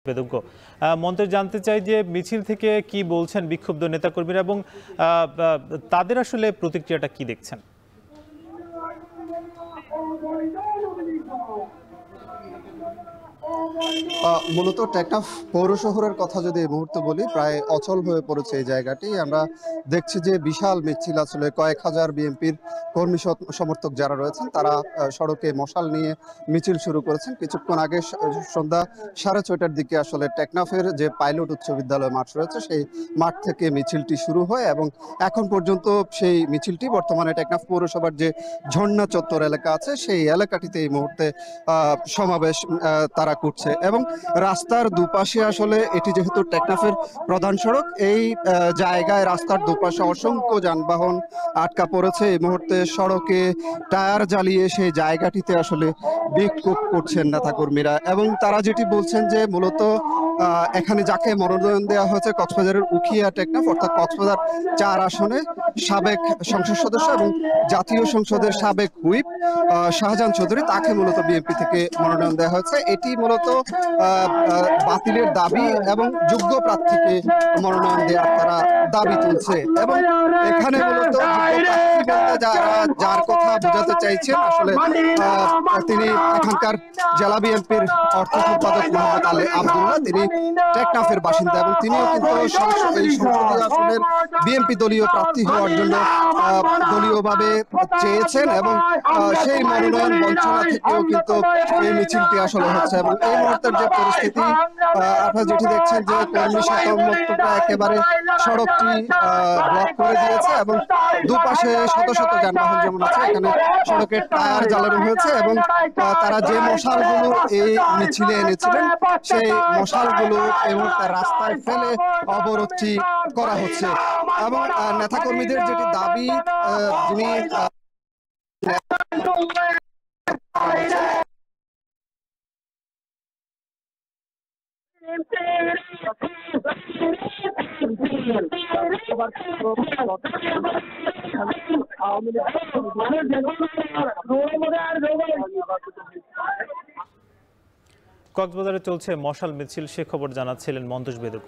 বেদজ্ঞ মন্ত্রী জানতে চাই যে মিছিল থেকে কি বলছেন বিক্ষুব্ধ নেতাকর্মীরা এবং তাদের আসলে প্রতিক্রিয়াটা কি দেখছেন? মূলত টেকনাফ পৌর শহরের কথা যদি এই মুহূর্তে বলি, প্রায় অচল হয়ে পড়েছে এই জায়গাটি। আমরা দেখছি যে বিশাল মিছিল, আসলে কয়েক হাজার বিএনপির কর্মী সমর্থক যারা রয়েছেন তারা সড়কে মশাল নিয়ে মিছিল শুরু করেছেন। কিছুক্ষণ আগে সন্ধ্যা 6:30টার দিকে আসলে টেকনাফের যে পাইলট উচ্চ বিদ্যালয় মাঠ রয়েছে সেই মাঠ থেকে মিছিলটি শুরু হয় এবং এখন পর্যন্ত সেই মিছিলটি বর্তমানে টেকনাফ পৌরসভার যে ঝর্ণা চত্বর এলাকা আছে সেই এলাকাটিতে এই মুহূর্তে সমাবেশ তারা করছে এবং রাস্তার দুপাশে আসলে এটি যেহেতু টেকনাফের প্রধান সড়ক, এই জায়গায় রাস্তার দুপাশে অসংখ্য যানবাহন আটকা পড়েছে। এই মুহূর্তে সড়কে টায়ার জ্বালিয়ে সেই জায়গাটিতে আসলে বিক্ষোভ করছেন নেতাকর্মীরা এবং তারা যেটি বলছেন যে মূলত এখানে যাকে মনোনয়ন দেওয়া হয়েছে কক্সবাজারের উখিয়া টেকনাফ অর্থাৎ কক্সবাজার 4 আসনে সাবেক সংসদ সদস্য এবং জাতীয় সংসদের সাবেক হুইপ শাহজাহান চৌধুরী, তাকে মূলত বিএনপি থেকে মনোনয়ন দেওয়া হয়েছে। এটি মূলত বাতিলের দাবি এবং যোগ্য প্রার্থীকে মনোনয়ন দেওয়ার তারা দাবি তুলছে এবং এখানে মূলত যার কথা বোঝাতে চাইছেন আসলে তিনি এখানকার জেলা বিএনপির অর্থ সম্পাদক মোহাম্মদ আলী আব্দুল্লাহ, তিনি টেকনাফের বাসিন্দা এবং তিনিও কিন্তু এই সংসদীয় আসনের বিএনপি দলীয় প্রার্থী হওয়ার জন্য দলীয়ভাবে চেয়েছেন এবং সেই মনোনয়ন বঞ্চনা থেকেও কিন্তু এই মিছিলটি আসলে হচ্ছে এবং এই মুহূর্তের যে পরিস্থিতি আপনারা যেটি দেখছেন যে কর্মী সমর্থকরা একেবারে সড়কটি ব্লক করে দিয়েছে এবং দুপাশে শত শত যানবাহন যেমন আছে এখানে সড়কের টায়ার জ্বালানো হয়েছে এবং তারা যে মশালগুলো এই মিছিলে এনেছিলেন সেই মশালগুলো এই মুহূর্তে রাস্তায় ফেলে অবরোধটি করা হচ্ছে এবং নেতাকর্মীদের যেটি দাবি যিনি কক্সবাজারে চলছে মশাল মিছিল, সে খবর জানাচ্ছিলেন মন্তোষ বেদজ্ঞ।